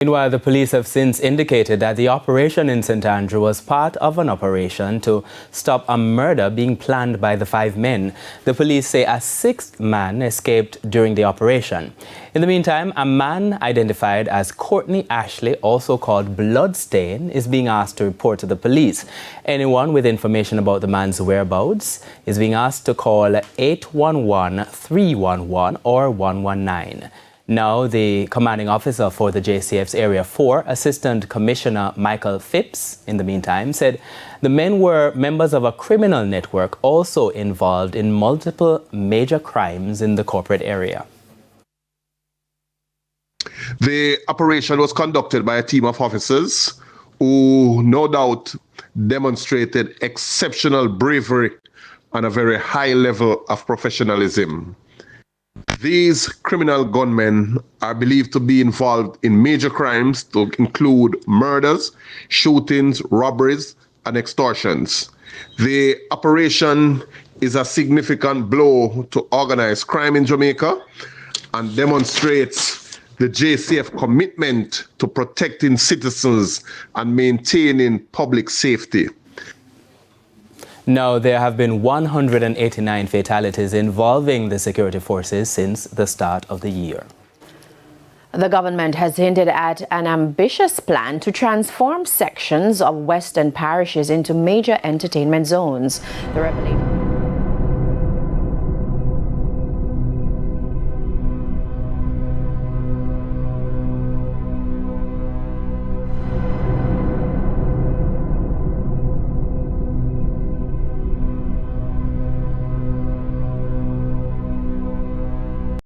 Meanwhile, the police have since indicated that the operation in St. Andrew was part of an operation to stop a murder being planned by the 5 men. The police say a 6th man escaped during the operation. In the meantime, a man identified as Courtney Ashley, also called Bloodstain, is being asked to report to the police. Anyone with information about the man's whereabouts is being asked to call 811-311 or 119. Now, the commanding officer for the JCF's Area 4, Assistant Commissioner Michael Phipps, in the meantime, said the men were members of a criminal network also involved in multiple major crimes in the corporate area. The operation was conducted by a team of officers who no doubt demonstrated exceptional bravery and a very high level of professionalism. These criminal gunmen are believed to be involved in major crimes to include murders, shootings, robberies, and extortions. The operation is a significant blow to organized crime in Jamaica and demonstrates the JCF commitment to protecting citizens and maintaining public safety. Now, there have been 189 fatalities involving the security forces since the start of the year. The government has hinted at an ambitious plan to transform sections of western parishes into major entertainment zones. The revelation